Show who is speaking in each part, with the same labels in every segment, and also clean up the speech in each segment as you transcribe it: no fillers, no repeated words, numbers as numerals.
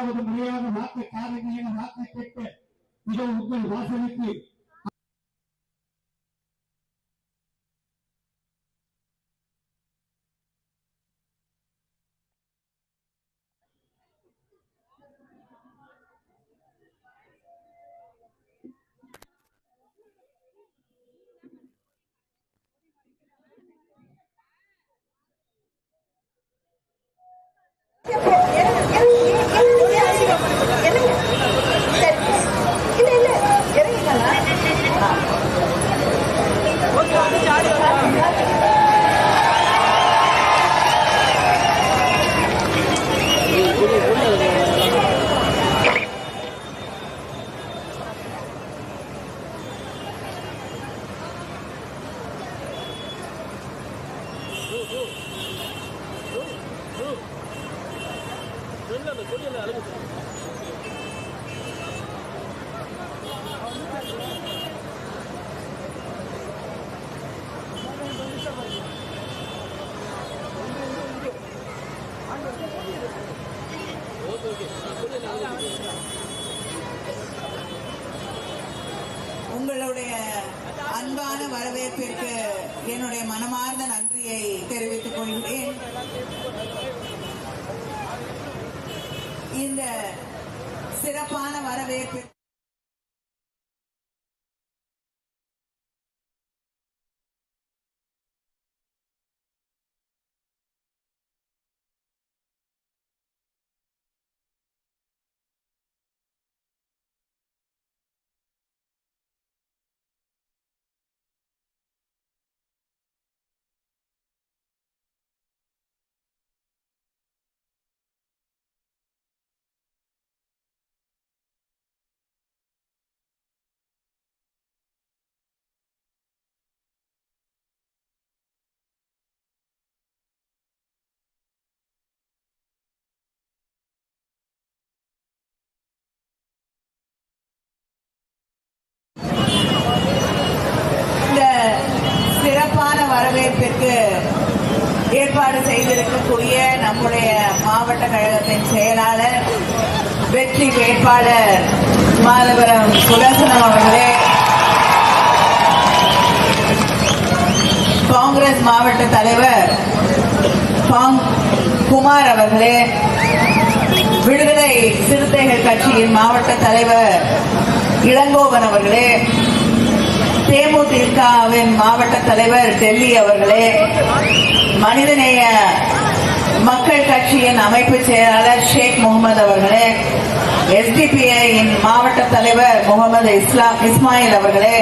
Speaker 1: இரண்டாவது முறையாக வாக்கு காரணியின் வாக்கு கேட்க இதோ உங்கள் வாசலுக்கு
Speaker 2: உங்களுடைய அன்பான வரவேற்பிற்கு என்னுடைய மனமார்ந்த நன்றியை தெரிவித்துக் கொள்கிறேன். இந்த சிறப்பான வரவேற்பு சிறப்பான வரவேற்பிற்கு ஏற்பாடு செய்திருக்கக்கூடிய நம்முடைய மாவட்ட கழகத்தின் செயலாளர் வெற்றி வேட்பாளர் மாதவரம் சுதர்சனம் அவர்களே, காங்கிரஸ் மாவட்ட தலைவர் குமார் அவர்களே, விடுதலை சிறுத்தைகள் கட்சியின் மாவட்ட தலைவர் இளங்கோவன் அவர்களே, தேமுதிகவின் மாவட்ட தலைவர் டெல்லி அவர்களே, மனிதநேய மக்கள் கட்சியின் அமைப்பு செயலாளர் ஷேக் முகமது அவர்களே, எஸ்டிபிஐயின் மாவட்ட தலைவர் முகமது இஸ்மாயில் அவர்களே,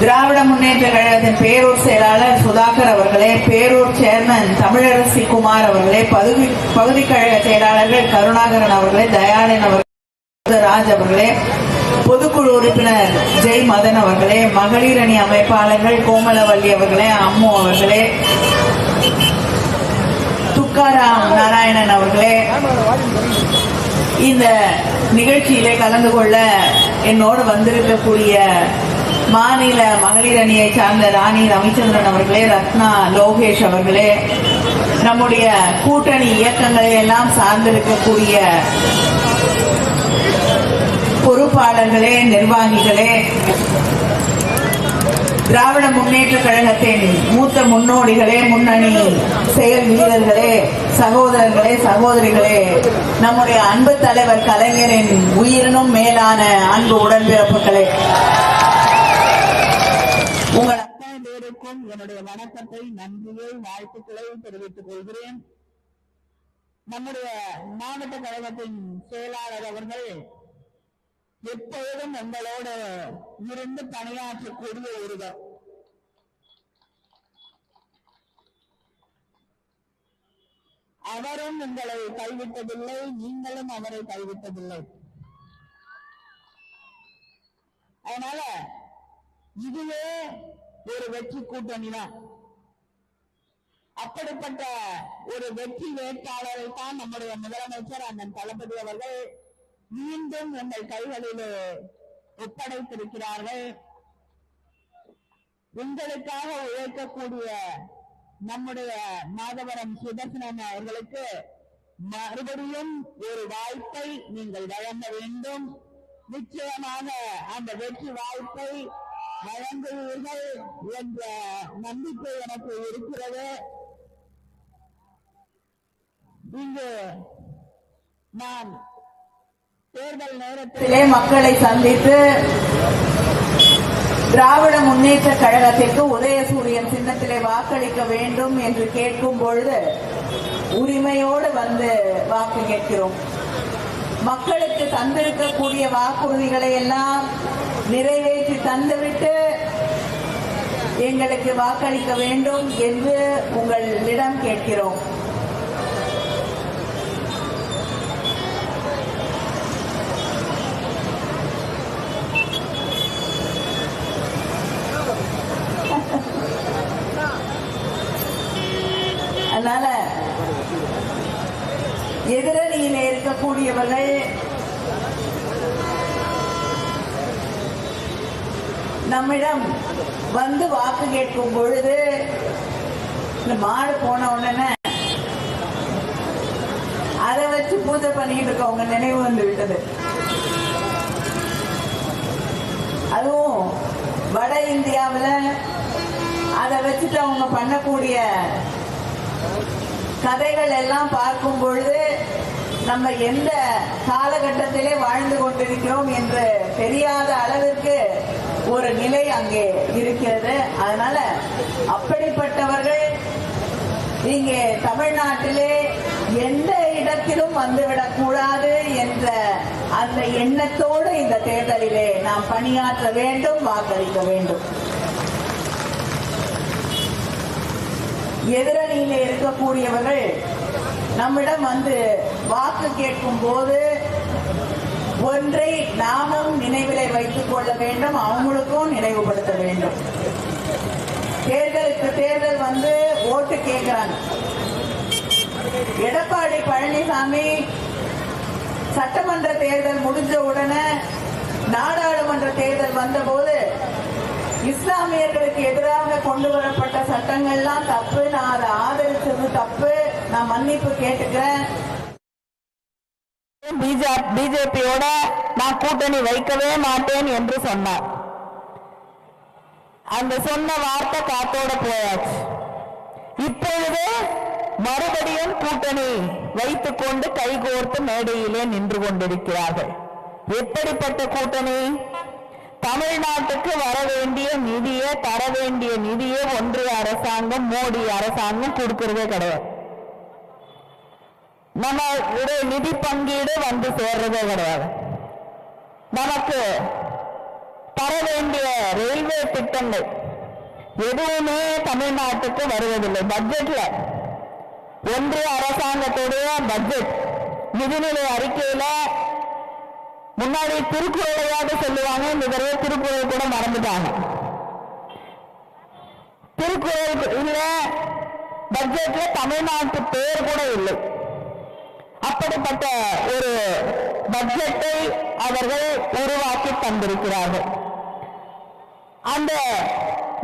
Speaker 2: திராவிட முன்னேற்ற கழகத்தின் பேரூர் செயலாளர் சுதாகர் அவர்களே, பேரூர் சேர்மன் தமிழரசி குமார் அவர்களே, பகுதி கழக செயலாளர்கள் கருணாகரன் அவர்களே, தயாளன் அவர்களே, ராஜ் அவர்களே, பொதுக்குழு உறுப்பினர் ஜெய் மதன் அவர்களே, மகளிர் அணி அமைப்பாளர்கள் கோமலவல்லி அவர்களே, அம்மு அவர்களே, துக்காராம் நாராயணன் அவர்களே, இந்த நிகழ்ச்சியிலே கலந்து கொள்ள என்னோடு வந்திருக்கக்கூடிய மாநில மகளிர் அணியை சார்ந்த ராணி ரவிச்சந்திரன் அவர்களே, ரத்னா லோகேஷ் அவர்களே, நம்முடைய கூட்டணி இயக்கங்களை எல்லாம் சார்ந்திருக்கக்கூடிய பொறுப்பாளர்களே, நிர்வாகிகளே, திராவிட முன்னேற்ற கழகத்தின் மூத்த முன்னோடிகளே, முன்னணி செயல் வீரர்களே, சகோதரர்களே, சகோதரிகளே, நம்முடைய அன்பு தலைவர் கலைஞரின் உயிரினும் மேலான அன்பு உடன்பிறப்புகளே, உங்கள் அத்தனை பேருக்கும் என்னுடைய வணக்கத்தை, நன்றியை, வாழ்த்துக்களை தெரிவித்துக் கொள்கிறேன். நம்முடைய மாவட்ட கழகத்தின் செயலாளர் அவர்கள் எப்பொழுதும் உங்களோடு இருந்து பணியாற்றக்கூடிய ஒருவர். அவரும் உங்களை கைவிட்டதில்லை, நீங்களும் அவரை கைவிட்டதில்லை. அதனால இதுவே ஒரு வெற்றி கூட்டணி தான். அப்படிப்பட்ட ஒரு வெற்றி வேட்பாளரை தான் நம்முடைய முதலமைச்சர் அண்ணன் தளபதி அவர்கள் மீண்டும் உங்கள் கைகளிலே ஒப்படைத்திருக்கிறார்கள். உங்களுக்காக உழைக்கக்கூடிய நம்முடைய மாதவரம் சுதர்சனம் அவர்களுக்கு
Speaker 3: மறுபடியும் ஒரு வாய்ப்பை நீங்கள் வழங்க வேண்டும். நிச்சயமாக அந்த வெற்றி வாய்ப்பை வழங்குவீர்கள் என்ற நம்பிக்கை எனக்கு இருக்கிறது. இங்கு நான் தேர்தல் நேரத்திலே மக்களை சந்தித்து திராவிட முன்னேற்ற கழகத்திற்கு உதயசூரியன் சின்னத்திலே வாக்களிக்க வேண்டும் என்று கேட்கும் பொழுது உரிமையோடு வந்து வாக்கு கேட்கிறோம். மக்களுக்கு தந்திருக்கக்கூடிய வாக்குறுதிகளை எல்லாம் நிறைவேற்றி தந்துவிட்டு எங்களுக்கு வாக்களிக்க வேண்டும் என்று உங்களிடம் கேட்கிறோம். அதனால எதிரணியிலே இருக்கக்கூடியவர்கள் நம்மிடம் வந்து வாக்கு கேட்கும் பொழுது இந்த மாடு போன உடனே அதை வச்சு பூஜை பண்ணிட்டு இருக்கவங்க நினைவு வந்து விட்டது. அதுவும் வட இந்தியாவில் அதை வச்சுட்டு அவங்க பண்ணக்கூடிய கதைகள் எல்லாம் பார்க்கும் பொழுது நம்ம எந்த காலகட்டத்திலே வாழ்ந்து கொண்டிருக்கிறோம் என்று தெரியாத அளவிற்கு ஒரு நிலை அங்கே இருக்கிறது. அதனால அப்படிப்பட்டவர்கள் இங்கே தமிழ்நாட்டிலே எந்த இடத்திலும் வந்துவிடக் கூடாது என்ற அந்த எண்ணத்தோடு இந்த தேர்தலிலே நாம் பணியாற்ற வேண்டும், வாக்களிக்க வேண்டும். எதிரணியிலே இருக்கக்கூடியவர்கள் நம்மிடம் வந்து வாக்கு கேட்கும் போது ஒன்றை நாமும் நினைவிலே வைத்துக் கொள்ள வேண்டும், அவங்களுக்கும் நினைவுபடுத்த வேண்டும். தேர்தலுக்கு தேர்தல் வந்து ஓட்டு கேட்கிறாங்க. எடப்பாடி பழனிசாமி சட்டமன்ற தேர்தல் முடிஞ்ச உடனே நாடாளுமன்ற தேர்தல் வந்தபோது இஸ்லாமியர்களுக்கு எதிராக கொண்டு வரப்பட்ட சட்டங்கள்லாம் தப்பு, நான் அதை ஆதரிச்சது தப்பு, நான் மன்னிப்பு கேட்டுக்கிறேன், பிஜேபியோட நான் கூட்டணி வைக்கவே மாட்டேன் என்று சொன்னார். அந்த சொன்ன வார்த்தை காத்தோட போயாச்சு. இப்பொழுது மறுபடியும் கூட்டணி வைத்துக் கொண்டு கைகோர்த்து மேடையிலே நின்று கொண்டிருக்கிறார்கள். எப்படிப்பட்ட கூட்டணி? தமிழ்நாட்டுக்கு வர வேண்டிய நிதியை, தர வேண்டிய நிதியை ஒன்றிய அரசாங்கம், மோடி அரசாங்கம் கொடுக்கிறதே கிடையாது. நம்ம நிதி பங்கீடு வந்து சேர்றதே கிடையாது. நமக்கு தர வேண்டிய ரயில்வே திட்டங்கள் எதுவுமே தமிழ்நாட்டுக்கு வருவதில்லை. பட்ஜெட்ல ஒன்றிய அரசாங்கத்துடைய பட்ஜெட் நிதிநிலை அறிக்கையில முன்னாடி திருக்குறளையாவது சொல்லுவாங்க, இந்த தடவை திருக்குறள் கூட மறந்துட்டாங்க. திருக்குறள் இல்ல, பட்ஜெட்ல தமிழ்நாட்டு பேர் கூட இல்லை. அப்படிப்பட்ட ஒரு பட்ஜெட்டை அவர்கள் உருவாக்கி தந்திருக்கிறார்கள். அந்த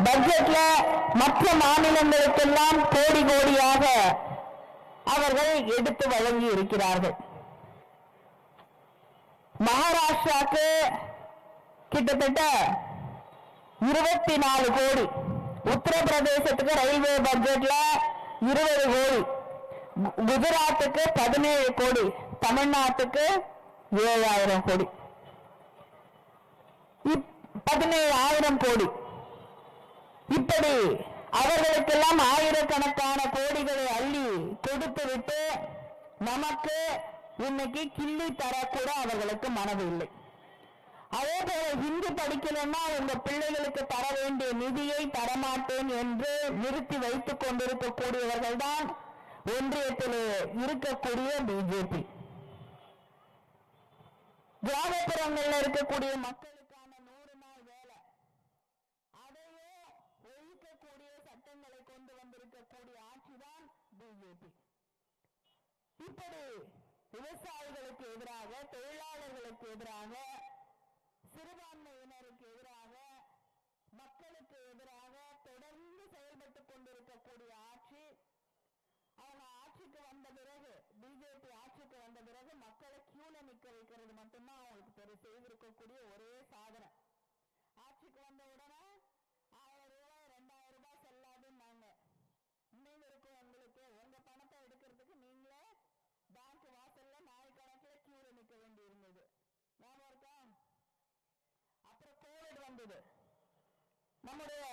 Speaker 3: பட்ஜெட்ல மற்ற மாநிலங்களுக்கெல்லாம் கோடி கோடியாக அவர்கள் எடுத்து வழங்கி இருக்கிறார்கள். மகாராஷ்டிராக்கு கிட்டத்தட்ட 24 கோடி, உத்தரப்பிரதேசத்துக்கு ரயில்வே பட்ஜெட்ல 20 கோடி, குஜராத்துக்கு 17 கோடி, தமிழ்நாட்டுக்கு 7,000 கோடி, 17,000 கோடி. இப்படி அவர்களுக்கெல்லாம் ஆயிரக்கணக்கான கோடிகளை அள்ளி கொடுத்து விட்டு நமக்கு இன்னைக்கு கிள்ளி தரக்கூட அவர்களுக்கு மனது இல்லை. அதே போல ஹிந்தி படிக்கலன்னா உங்க பிள்ளைகளுக்கு தர வேண்டிய நிதியை தரமாட்டேன் என்று நிறுத்தி வைத்துக் கொண்டிருக்கக்கூடியவர்கள் தான் ஒன்றியத்தில் இருக்கக்கூடிய பிஜேபி. கிராமப்புறங்களில் இருக்கக்கூடிய மக்களுக்கான 100 நாள் வேலை, அதையே ஒழிக்கக்கூடிய சட்டங்களை கொண்டு வந்திருக்கக்கூடிய ஆட்சிதான் பிஜேபி. இப்படி விவசாயிகளுக்கு எதிராக, தொழிலாளர்களுக்கு எதிராக, சிறுபான்மையினருக்கு எதிராக, மக்களுக்கு எதிராக தொடர்ந்து செயல்பட்டுக் கொண்டிருக்கக்கூடிய ஆட்சி. அவங்க ஆட்சிக்கு வந்த பிறகு பிஜேபி பிஜேபி ஆட்சிக்கு வந்த பிறகு மக்களை கியூல நிக்க வைக்கிறது மட்டும்தான் அவங்களுக்கு செய்திருக்கக்கூடிய ஒரே சாதனை. ஆட்சிக்கு வந்த உடனே 1000 ரூபாய் 2000 ரூபாய் செல்லாதுன்னாங்க. இன்னும் இருக்கும் உங்களுக்கு, உங்க பணத்தை எடுக்கிறதுக்கு நீங்களே பேங்க் வாசல்ல நாய்க்கணக்கில் கியூல நிக்க வேண்டி இருந்தது. ஞாபகம் இருக்கா? அப்புறம் கோவிட் வந்தது. நம்முடைய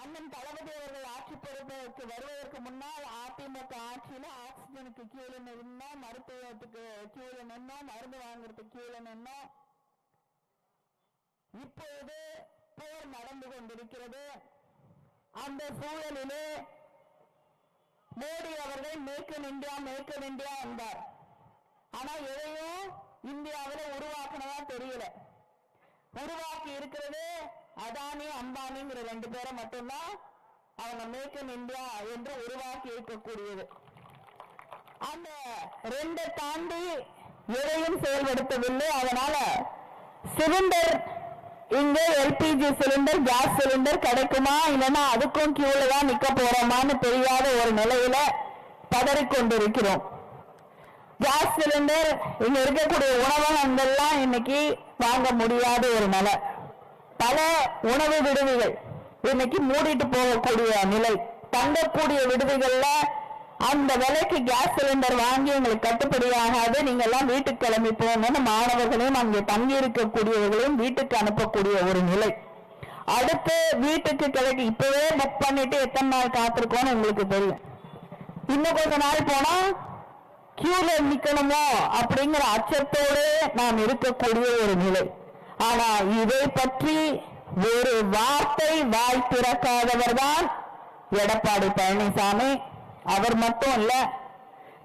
Speaker 3: அண்ணன் தளபதி அவர்கள் ஆட்சி பொறுப்புக்கு வருவதற்கு முன்னால் அதிமுக ஆட்சியில ஆக்சிஜனுக்கு கியூல நின்னோம், மருத்துவத்துக்கு கியூல நின்னோம், மருந்து வாங்குறதுக்கு கியூல நின்னோம். இப்போது போர் நடந்து கொண்டிருக்கிறது. அந்த சூழலிலே மோடி அவர்கள் மேக் இன் இந்தியா என்றார். ஆனா எதையும் இந்தியாவில் உருவாக்கினதா தெரியல. உருவாக்கி இருக்கிறது அதானி அம்பானிங்கிற 2 பேரை மட்டும்தான் அவங்க மேக் இன் இந்தியா என்று உருவாக்கி இருக்கக்கூடியது. அந்த 2 தாண்டி எதையும் செயல்படுத்தவில்லை. அதனால சிலிண்டர் இங்கே எல்பிஜி சிலிண்டர், கேஸ் சிலிண்டர் கிடைக்குமா, இல்லைன்னா அதுக்கும் கியூல தான் நிக்க போறோமான்னு தெரியாத ஒரு நிலையில பதறிக்கொண்டிருக்கிறோம். கேஸ் சிலிண்டர் இங்க இருக்கக்கூடிய உணவகங்கள்லாம் இன்னைக்கு வாங்க முடியாத ஒரு நிலை. பல உணவு விடுதிகள் இன்னைக்கு மூடிட்டு போகக்கூடிய நிலை. தங்கக்கூடிய விடுதிகள்ல அந்த விலைக்கு கேஸ் சிலிண்டர் வாங்கி உங்களுக்கு கட்டுப்படியாகாது, நீங்க எல்லாம் வீட்டுக்கு கிளம்பி போங்கன்னு மாணவர்களையும் அங்கே தங்கி இருக்கக்கூடியவர்களையும் வீட்டுக்கு அனுப்பக்கூடிய ஒரு நிலை. அடுத்து வீட்டுக்கு கிடைக்கு இப்பவே புக் பண்ணிட்டு எத்தனை நாள் காத்திருக்கோம்னு உங்களுக்கு தெரியும். இன்னும் கொஞ்ச நாள் போனா கியூல நிக்கணுமோ அப்படிங்கிற அச்சத்தோடு நாம் இருக்கக்கூடிய ஒரு நிலை. ஆனா இதை பற்றி ஒரு வார்த்தை வாய் திறக்காதவர் தான் எடப்பாடி பழனிசாமி. அவர் மட்டும் இல்ல,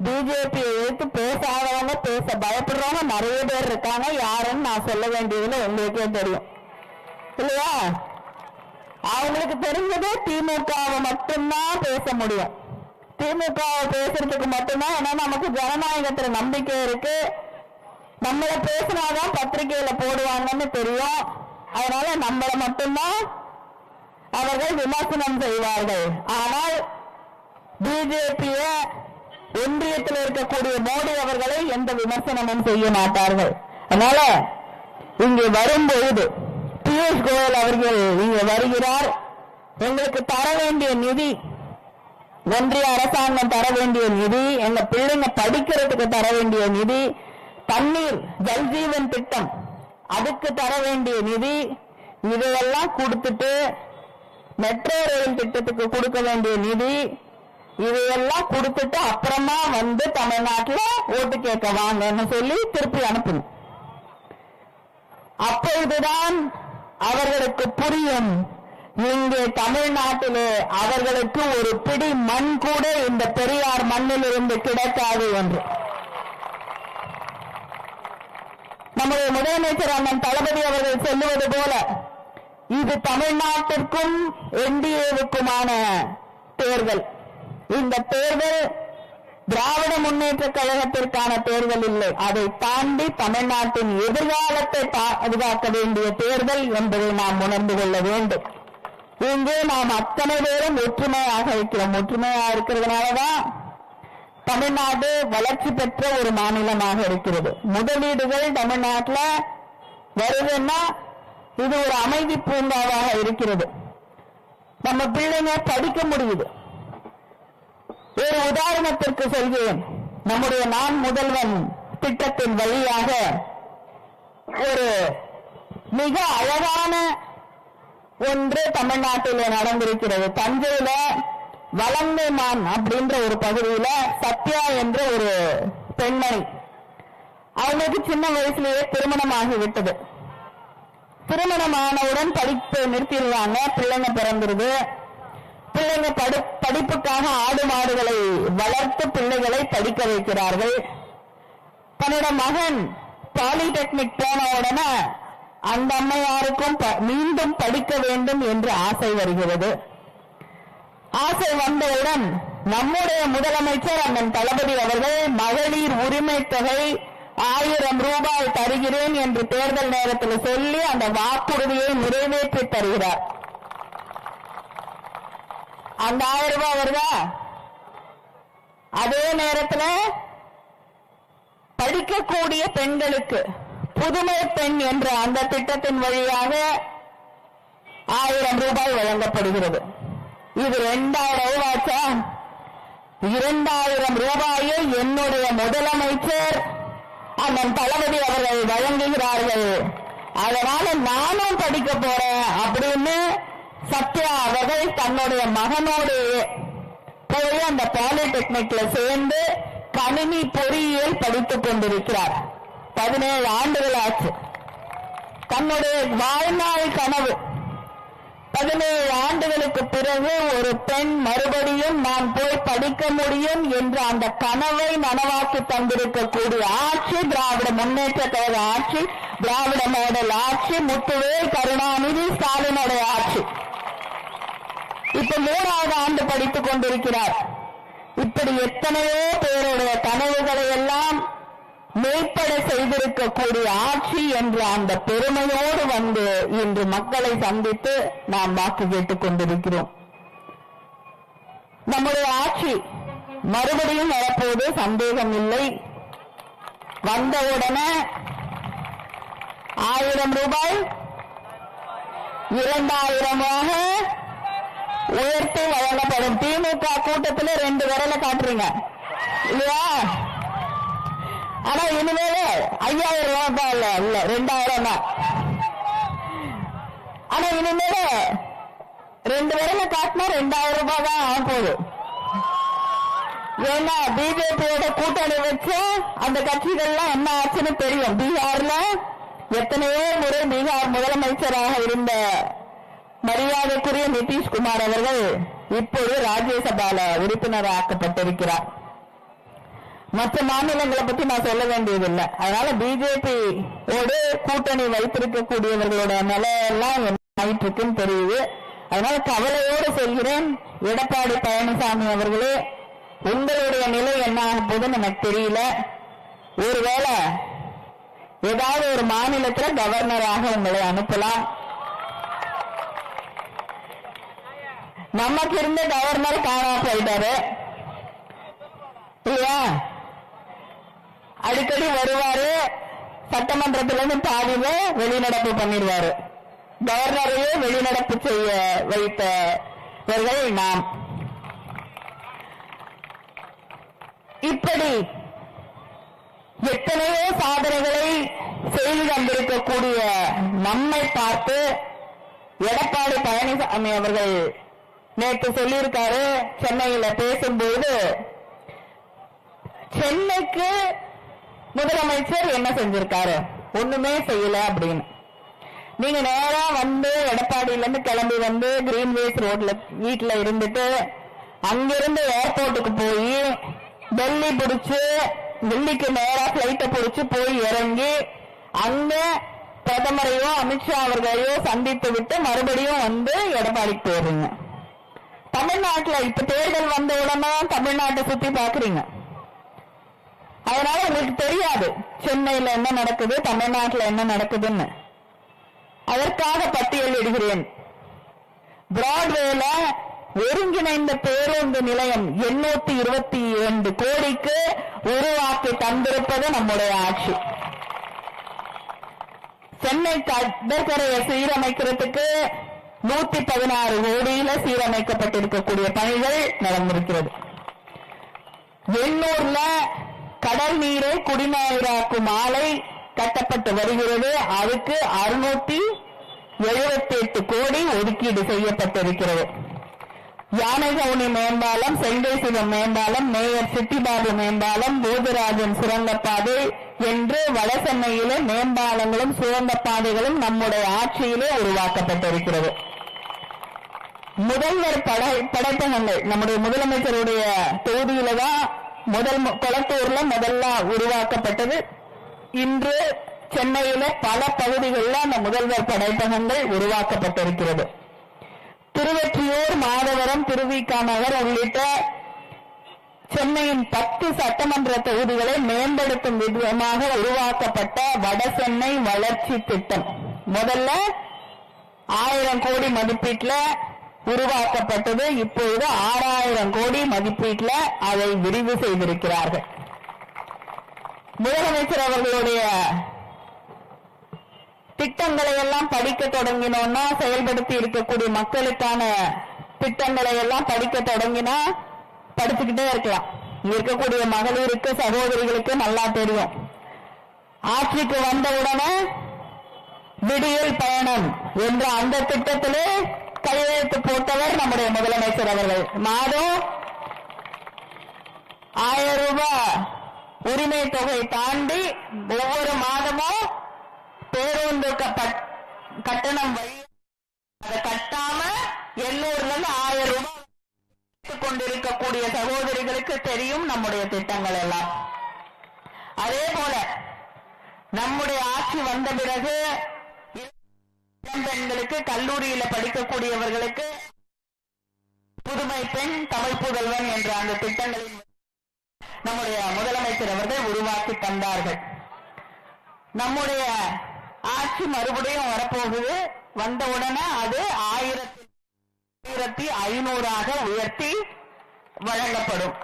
Speaker 3: பிஜேபியை எடுத்து பேசாதவங்க, பேச பயப்படுறவங்க நிறைய பேர் இருக்காங்க. யாருன்னு நான் சொல்ல வேண்டியதுல உங்களுக்கே தெரியும் இல்லையா? அவங்களுக்கு தெரிஞ்சது திமுகவை மட்டும்தான் பேச முடியும். திமுக பேசுறதுக்கு மட்டும்தான். ஏன்னா நமக்கு ஜனநாயகத்துல நம்பிக்கை இருக்கு. நம்மள பேசினாதான் பத்திரிகையில போடுவாங்கன்னு தெரியும். அதனால நம்மள மட்டும்தான் அவர்கள் விமர்சனம் செய்வார்கள். ஆனால் பிஜேபிய ஒன்றியத்தில் இருக்கக்கூடிய மோடி அவர்களை எந்த விமர்சனமும் செய்ய மாட்டார்கள். அதனால இங்கே வரும்பொழுது பியூஷ் கோயல் அவர்கள் இங்கே வருகிறார். எங்களுக்கு தர வேண்டிய நிதி, ஒன்றிய அரசாங்கம் தர வேண்டிய நிதி, எங்க பிள்ளைங்க படிக்கிறதுக்கு தர வேண்டிய நிதி, தண்ணீர் ஜல்ஜீவன் திட்டம் அதுக்கு தர வேண்டிய நிதி, இதையெல்லாம் கொடுத்துட்டு மெட்ரோ ரயில் திட்டத்துக்கு கொடுக்க வேண்டிய நிதி, இதையெல்லாம் கொடுத்துட்டு அப்புறமா வந்து தமிழ்நாட்டில் ஓட்டு கேட்க வாங்கன்னு சொல்லி திருப்பி அனுப்பணும். அப்பொழுதுதான் அவர்களுக்கு புரியும், இங்கே தமிழ்நாட்டிலே அவர்களுக்கு ஒரு பிடி மண் கூட இந்த பெரியார் மண்ணில் இருந்து கிடைக்காது என்று. நம்முடைய முதலமைச்சர் அண்ணன் தளபதி அவர்கள் சொல்லுவது போல, இது தமிழ்நாட்டிற்கும் என்டிஏவுக்குமான தேர்தல். இந்த தேர்தல் திராவிட முன்னேற்ற கழகத்திற்கான தேர்தல் இல்லை. அதை தாண்டி தமிழ்நாட்டின் எதிர்காலத்தை பாதுகாக்க வேண்டிய தேர்தல் என்பதை நாம் உணர்ந்து கொள்ள வேண்டும். இங்கே நாம் அத்தனை பேரும் ஒற்றுமையாக இருக்கிறோம். ஒற்றுமையாக இருக்கிறதுனாலதான் தமிழ்நாடு வளர்ச்சி பெற்ற ஒரு மாநிலமாக இருக்கிறது. முதலீடுகள் தமிழ்நாட்டில் வருதுன்னா இது ஒரு அமைதி பூங்காவாக இருக்கிறது. நம்ம பிள்ளைங்க படிக்க முடியுது. ஒரு உதாரணத்திற்கு சொல்கிறேன். நம்முடைய நான் முதல்வன் திட்டத்தின் வழியாக ஒரு மிக அழகான ஒன்று தமிழ்நாட்டில் நடந்திருக்கிறது. தஞ்சையில வலங்கைமான் அப்படின்ற ஒரு பகுதியில சத்யா என்ற ஒரு பெண்மணி, அவங்களுக்கு சின்ன வயசுலேயே திருமணமாகிவிட்டது. திருமணமானவுடன் படிப்பை நிறுத்திடுவாங்க. பிள்ளைங்க பிறந்துருது. பிள்ளைங்க படிப்புக்காக ஆடு மாடுகளை வளர்த்து பிள்ளைகளை படிக்க வைக்கிறார்கள். தன்னோட மகன் பாலிடெக்னிக் போன உடனே அந்த அம்மையாருக்கும் மீண்டும் படிக்க வேண்டும் என்று ஆசை வருகிறது. ஆசை வந்தவுடன் நம்முடைய முதலமைச்சர் அண்ணன் தளபதி அவர்கள் மகளிர் உரிமை தொகை 1000 ரூபாய் தருகிறேன் என்று தேர்தல் நேரத்தில் சொல்லி அந்த வாக்குறுதியை நிறைவேற்றி தருகிறார். அந்த 1000 ரூபாய் வருதா? அதே நேரத்தில் படிக்கக்கூடிய பெண்களுக்கு புதுமை பெண் என்ற அந்த திட்டத்தின் வழியாக 1000 ரூபாய் வழங்கப்படுகிறது. இது 2000 ரூபாய்ச்சா? 2000 ரூபாயை என்னுடைய முதலமைச்சர் அண்ணன் தளபதி அவர்கள் வழங்குகிறார்கள். அதனால நானும் படிக்க போறேன் அப்படின்னு சத்யா அவர்கள் தன்னுடைய மகனோடு போய் அந்த பாலிடெக்னிக்ல சேர்ந்து கணினி பொறியியல் படித்துக் கொண்டிருக்கிறார். 17 ஆண்டுகள் ஆச்சு. தன்னுடைய வாழ்நாள் கனவு 17 ஆண்டுகளுக்கு பிறகு ஒரு பெண் மறுபடியும் நான் போய் படிக்க முடியும் என்ற அந்த கனவை நனவாக்கி தந்திருக்கக்கூடிய ஆட்சி திராவிட முன்னேற்ற கழக ஆட்சி, திராவிட மாடல் ஆட்சி, முத்துவேல் கருணாநிதி ஸ்டாலினுடைய ஆட்சி. இப்ப 3வது ஆண்டு படித்துக் கொண்டிருக்கிறார். இப்படி எத்தனையோ பேருடைய கனவுகளை எல்லாம் மெய்ப்பட செய்திருக்கக்கூடிய ஆட்சி என்ற அந்த பெருமையோடு வந்து இன்று மக்களை சந்தித்து நாம் வாக்கு கேட்டுக் கொண்டிருக்கிறோம். நம்முடைய ஆட்சி மறுபடியும் வரப்போது சந்தேகம் இல்லை. வந்தவுடனே 1000 ரூபாய் 2000 உயர்த்தி வழங்கப்படும். திமுக கூட்டத்தில் 2 விரலை காட்டுறீங்க இல்லையா? ஆனா இனிமேல 5000 ரூபாய் இல்ல 2000 தான். ஆனா இனிமேல 2 விரல காட்டினா 2000 ரூபாய் தான் ஆக போகுது. ஏன்னா பிஜேபியோட கூட்டணி வச்சு அந்த கட்சிகள்லாம் என்ன ஆச்சுன்னு தெரியும். பீகார்ல எத்தனையோ முறை பீகார் முதலமைச்சராக இருந்த மரியாதைக்குரிய நிதிஷ்குமார் அவர்கள் இப்போது ராஜ்யசபால உறுப்பினராக்கப்பட்டிருக்கிறார். மற்ற மாநிலங்களை பத்தி நான் சொல்ல வேண்டியதில்லை. அதனால பிஜேபியோடு கூட்டணி வைத்திருக்கக்கூடியவர்களோட நிலையெல்லாம் என்ன ஆயிட்டு இருக்குன்னு தெரியுது. அதனால கவலையோடு சொல்கிறேன், எடப்பாடி பழனிசாமி அவர்களே, உங்களுடைய நிலை என்ன ஆக போதுன்னு எனக்கு தெரியல. ஒருவேளை ஏதாவது ஒரு மாநிலத்தில் கவர்னராக உங்களை அனுப்பலாம். நமக்கு இருந்த கவர்னர் காணாம போயிட்டாரு இல்லையா? அடிக்கடி வருவாரு, சட்டமன்றத்திலிருந்து பாதியில வெளிநடப்பு பண்ணிடுவாரு. கவர்னரையே வெளிநடப்பு செய்ய வைத்தவர்கள் நாம். இப்படி எத்தனையோ சாதனைகளை செய்து தந்திருக்கக்கூடிய நம்மை பார்த்து எடப்பாடி பழனிசாமி அவர்கள் நேற்று சொல்லியிருக்காரு. சென்னையில பேசும்போது சென்னைக்கு முதலமைச்சர் என்ன செஞ்சிருக்காரு? ஒண்ணுமே செய்யல அப்படின்னு. நீங்க நேரா வந்து எடப்பாடியில இருந்து கிளம்பி வந்து கிரீன்வேஸ் ரோட்ல வீட்டுல இருந்துட்டு அங்கிருந்து ஏர்போர்ட்டுக்கு போய் டெல்லி பிடிச்சு, டெல்லிக்கு நேரா பிளைட்ட பிடிச்சு போய் இறங்கி அங்க பிரதமரையோ அமித்ஷா அவர்களையோ சந்தித்து விட்டு மறுபடியும் வந்து எடப்பாடிக்கு போடுறீங்க. தமிழ்நாட்டுல இப்ப தேர்தல் வந்த உடனே தமிழ்நாட்டை சுத்தி பாக்குறீங்க. அதனால உங்களுக்கு தெரியாது சென்னையில என்ன நடக்குது, தமிழ்நாட்டுல என்ன நடக்குதுன்னு. அதற்காக பட்டியலிடுகிறேன். பிராட்வேல ஒருங்கிணைந்த பேருந்து நிலையம் 822 கோடிக்கு உருவாக்கி தந்திருப்பது நம்முடைய ஆட்சி. சென்னை கடற்கரையை சீரமைக்கிறதுக்கு 116 கோடியில சீரமைக்கப்பட்டிருக்கக்கூடிய பணிகள் நடந்திருக்கிறது. எண்ணூர்ல கடல் நீரை குடிநீராக்கும் ஆலை கட்டப்பட்டு வருகிறது. அதுக்கு 678 கோடி ஒதுக்கீடு செய்யப்பட்டிருக்கிறது. யானைகவுனி மேம்பாலம், செங்கைசிவம் மேம்பாலம், மேயர் சிட்டிபாபு மேம்பாலம், போதராஜன் சுரங்கப்பாதை என்று வடசென்னையிலே மேம்பாலங்களும் சுரங்கப்பாதைகளும் நம்முடைய ஆட்சியிலே உருவாக்கப்பட்டிருக்கிறது. முதல்வர் படைப்பகங்கள் நம்முடைய முதலமைச்சருடைய தொகுதியில தான் கொளத்தூர்ல முதல்ல உருவாக்கப்பட்டது. இன்று சென்னையில பல பகுதிகளில் அந்த முதல்வர் படைப்பகங்கள் உருவாக்கப்பட்டிருக்கிறது. திருவெற்றியூர், மாதவரம், திருவிக நகர் உள்ளிட்ட சென்னையின் 10 சட்டமன்ற தொகுதிகளை மேம்படுத்தும் விதமாக உருவாக்கப்பட்ட வடசென்னை வளர்ச்சி திட்டம் முதல்ல 1000 கோடி மதிப்பீட்டுல உருவாக்கப்பட்டது. இப்பொழுது 6000 கோடி மதிப்பீட்டுல அதை விரிவு செய்திருக்கிறார்கள். முதலமைச்சர் அவர்களுடைய திட்டங்களை எல்லாம் படிக்க தொடங்கினோம்னா, செயல்படுத்தி இருக்கக்கூடிய மக்களுக்கான திட்டங்களை எல்லாம் படிக்க தொடங்கினா படிச்சுக்கிட்டே இருக்கலாம். இருக்கக்கூடிய மகளிருக்கு, சகோதரிகளுக்கு நல்லா தெரியும். ஆட்சிக்கு வந்தவுடனே விடியல் பயணம் என்ற அந்த திட்டத்திலே கையெழுத்து போட்டவர் நம்முடைய முதலமைச்சர் அவர்கள். மாதம் 1000 ரூபாய் உரிமை தொகை தாண்டி ஒவ்வொரு மாதமும் பேருந்து கட்டணம் அதை கட்டாம எல்லோர்ல 1000 ரூபாய் கொண்டிருக்கக்கூடிய சகோதரிகளுக்கு தெரியும் நம்முடைய திட்டங்கள் எல்லாம். அதே போல நம்முடைய ஆட்சி வந்த பிறகு பெண்களுக்கு, கல்லூரியில படிக்கக்கூடியவர்களுக்கு புதுமை பெண், தமிழ் புதல்வன் என்ற அந்த திட்டங்களை நம்முடைய முதலமைச்சர் அவர்கள் உருவாக்கி தந்தார்கள். நம்முடைய ஆட்சி மறுபடியும் வரப்போகுது. வந்தவுடனே அது 1500 உயர்த்தி வழங்கப்படும்.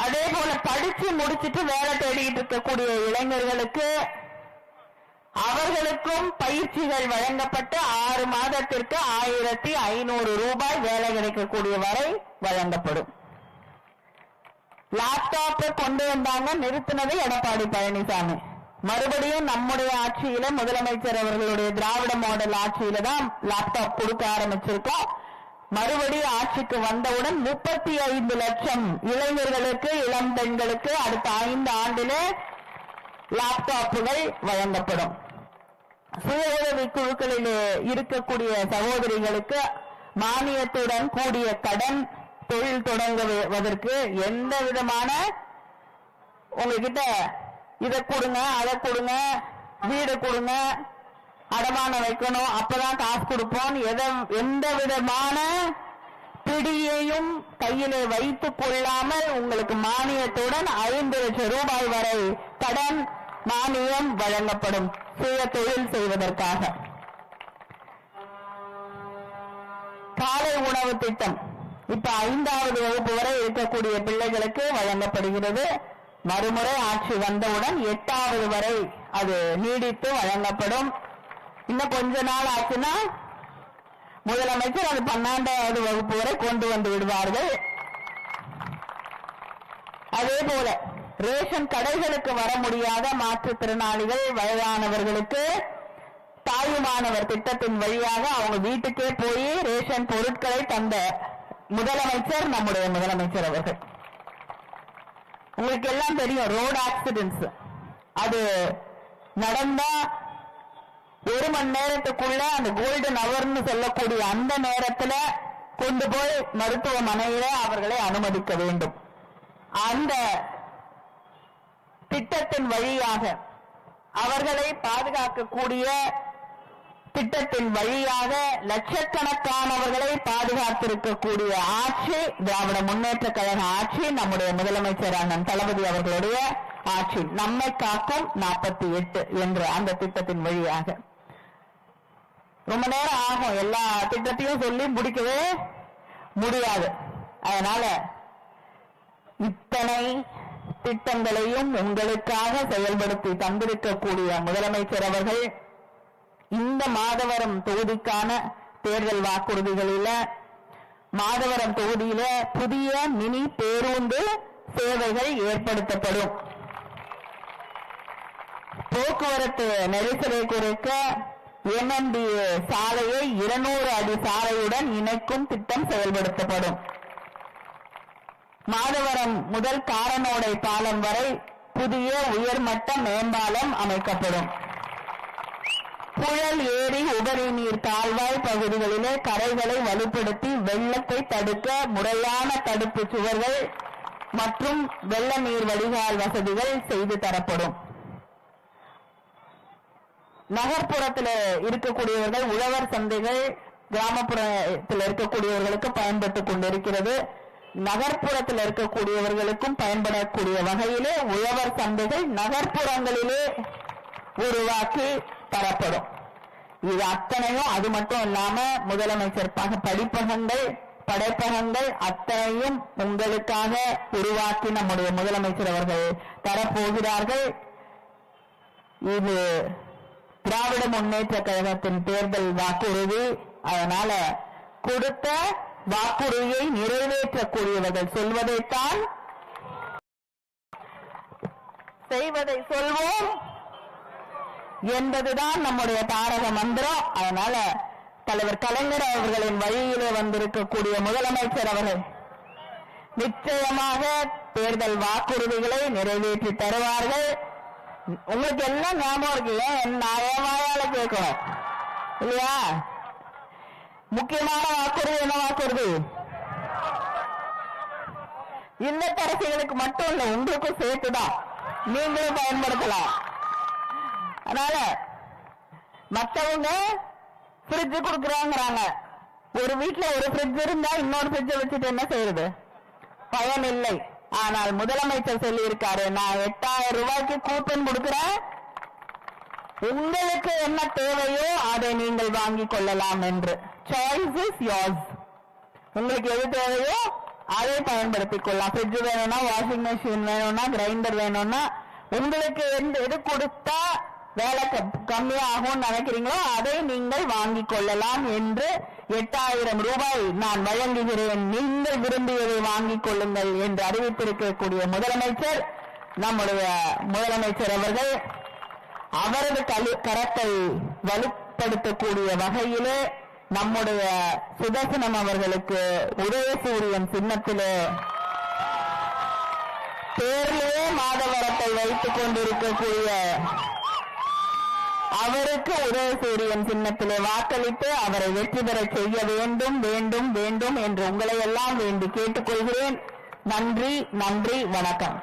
Speaker 3: அதே போல படிச்சு முடிச்சுட்டு வேலை தேடிட்டு இருக்கக்கூடிய இளைஞர்களுக்கு அவர்களுக்கும் பயிற்சிகள் வழங்கப்பட்டு 6 மாதத்திற்கு 1500 ரூபாய் வேலை கிடைக்கக்கூடிய வரை வழங்கப்படும். லேப்டாப் கொண்டு வந்தாங்க, நிறுத்தினது எடப்பாடி பழனிசாமி. மறுபடியும் நம்முடைய ஆட்சியில, முதலமைச்சர் அவர்களுடைய திராவிட மாடல் ஆட்சியில தான் லேப்டாப் கொடுக்க ஆரம்பிச்சிருக்கோம். மறுபடியும் ஆட்சிக்கு வந்தவுடன் 35 லட்சம் இளைஞர்களுக்கு, இளம் பெண்களுக்கு அடுத்த 5 ஆண்டிலே லேப்டாப்புகள் வழங்கப்படும். சுய உதவி குழுக்களில் இருக்கக்கூடிய சகோதரிகளுக்கு மானியத்துடன் கூடிய கடன், தொழில் தொடங்குவதற்கு எந்த விதமான உங்ககிட்ட இதை கொடுங்க, அதை கொடுங்க, வீடு கொடுங்க, அடமானம் வைக்கணும், அப்பதான் காசு கொடுப்போம், எந்த விதமான பிடியையும் கையிலே வைத்துக் கொள்ளாமல் உங்களுக்கு மானியத்துடன் 5 லட்சம் ரூபாய் வரை கடன் மானியம் வழங்கப்படும் சுய தொழில் செய்வதற்காக. காலை உணவு திட்டம் இப்ப 5வது வகுப்பு வரை இருக்கக்கூடிய பிள்ளைகளுக்கு வழங்கப்படுகிறது. மறுமுறை ஆட்சி வந்தவுடன் 8வது வரை அது நீடித்து வழங்கப்படும். இன்னும் கொஞ்ச நாள் ஆச்சுன்னா முதலமைச்சர் அது 12வது வகுப்பு வரை கொண்டு வந்து விடுவார்கள். அதே போல ரேஷன் கடைகளுக்கு வர முடியாத மாற்றுத்திறனாளிகள், வயதானவர்களுக்கு தாயுமானவர் திட்டத்தின் வழியாக அவங்க வீட்டுக்கே போய் ரேஷன் பொருட்களை தந்த முதலமைச்சர் நம்முடைய முதலமைச்சர் அவர்கள். உங்களுக்கு எல்லாம் தெரியும், ரோடு ஆக்சிடென்ட்ஸ் அது நடந்தா 1 மணி நேரத்துக்குள்ள அந்த கோல்டன் அவர்னு சொல்லக்கூடிய அந்த நேரத்துல கொண்டு போய் மருத்துவமனையில அவர்களை அனுமதிக்க வேண்டும். அந்த திட்டத்தின் வழியாக அவர்களை பாதுகாக்கக்கூடிய திட்டத்தின் வழியாக லட்சக்கணக்கானவர்களை பாதுகாத்திருக்கக்கூடிய ஆட்சி திராவிட முன்னேற்ற கழக ஆட்சி, நம்முடைய முதலமைச்சர் அண்ணன் தளபதி அவர்களுடைய ஆட்சி. நம்மை காக்கும் 48 என்ற அந்த திட்டத்தின் வழியாக ரொம்ப நேரம் ஆகும், எல்லா திட்டத்தையும் சொல்லி முடிக்கவே முடியாது. அதனால இத்தனை திட்டங்களையும் உங்களுக்காக செயல்படுத்தி தந்திருக்கக்கூடிய முதலமைச்சர் அவர்கள் இந்த மாதவரம் தொகுதிக்கான தேர்தல் வாக்குறுதிகளில மாதவரம் தொகுதியில புதிய மினி பேருந்து சேவைகள் ஏற்படுத்தப்படும். போக்குவரத்து நெரிசலை குறைக்க MMDA சாலையை 200 அடி சாலையுடன் இணைக்கும் திட்டம் செயல்படுத்தப்படும். மாதவரம் முதல் காரனோடை பாலம் வரை புதிய உயர்மட்ட மேம்பாலம் அமைக்கப்படும். புழல் ஏரி உபரி நீர் கால்வாய் பகுதிகளிலே கரைகளை வலுப்படுத்தி வெள்ளத்தை தடுக்க முறையான தடுப்பு சுவர்கள் மற்றும் வெள்ள நீர் வடிகால் வசதிகள் செய்து தரப்படும். நகர்ப்புறத்தில் இருக்கக்கூடியவர்கள் உழவர் சந்தைகள் கிராமப்புறத்தில் இருக்கக்கூடியவர்களுக்கு பயன்பட்டுக் கொண்டிருக்கிறது. நகர்ப்புறத்தில் இருக்கக்கூடியவர்களுக்கும் பயன்படக்கூடிய வகையிலே உழவர் சந்தைகள் நகர்ப்புறங்களிலே உருவாக்கி தரப்படும். இது அத்தனையும் அது மட்டும் இல்லாம முதலமைச்சர் படிப்பகங்கள் படைப்பகங்கள் அத்தனையும் உங்களுக்காக உருவாக்கி நம்முடைய முதலமைச்சர் அவர்கள் தரப்போகிறார்கள். இது திராவிட முன்னேற்ற கழகத்தின் தேர்தல் வாக்குறுதி. அதனால கொடுத்த வாக்குறுதியை நிறைவேற்றக்கூடியவர்கள் சொல்வதைத்தான் செய்வதை சொல்வோம் என்பதுதான் நம்முடைய தாரக மந்திரம். அதனால தலைவர் கலைஞர் அவர்களின் வழியிலே வந்திருக்கக்கூடிய முதலமைச்சர் அவர்கள் நிச்சயமாக தேர்தல் வாக்குறுதிகளை நிறைவேற்றி தருவார்கள். உங்களுக்கு எல்லாம் ஞாபகம் இருக்கு, நான் வாயால கேட்கணும் இல்லையா? முக்கியமான வாக்குறுதி என்ன வாக்குறுதி? இல்லத்தரசிகளுக்கு மட்டும் இல்ல, உங்களுக்கும் சேர்த்துதான், நீங்களும் பயன்படுத்தலாம். அதனால மற்றவங்க ஃப்ரிட்ஜ் கொடுக்குறாங்கிறாங்க. ஒரு வீட்டுல ஒரு ஃப்ரிட்ஜ் இருந்தா இன்னொரு ஃப்ரிட்ஜை வச்சுட்டு என்ன செய்யறது? பயன் இல்லை. ஆனால் முதலமைச்சர் சொல்லி இருக்காரு, நான் 8000 ரூபாய்க்கு கூப்பன் கொடுக்கிறேன், உங்களுக்கு என்ன தேவையோ அதை நீங்கள் வாங்கிக் கொள்ளலாம் என்று. Choice is yours. உங்களுக்கு எது தேவையோ அதை பயன்படுத்திக் கொள்ளலாம். ஃப்ரிட்ஜ் வேணும்னா, வாஷிங் மெஷின் வேணும்னா, கிரைண்டர் வேணும்னா, உங்களுக்கு எது கொடுத்தா வேலை கம்மியாகும் நினைக்கிறீங்களோ அதை நீங்கள் வாங்கிக் கொள்ளலாம் என்று 8000 ரூபாய் நான் வழங்குகிறேன், நீங்கள் விரும்பியதை வாங்கிக் கொள்ளுங்கள் என்று அறிவித்திருக்கக்கூடிய முதலமைச்சர் நம்முடைய முதலமைச்சர் அவர்கள் அவரது கரத்தை வலுப்படுத்தக்கூடிய வகையிலே நம்முடைய சுதர்சனம் அவர்களுக்கு உதயசூரியன் சின்னத்திலே பேரிலே மாதவரத்தை வைத்துக் கொண்டிருக்கக்கூடிய அவருக்கு உதயசூரியன் சின்னத்திலே வாக்களித்து அவரை வெற்றி பெற செய்ய வேண்டும் வேண்டும் வேண்டும் என்று உங்களை எல்லாம் வேண்டி கேட்டுக்கொள்கிறேன். நன்றி, நன்றி, வணக்கம்.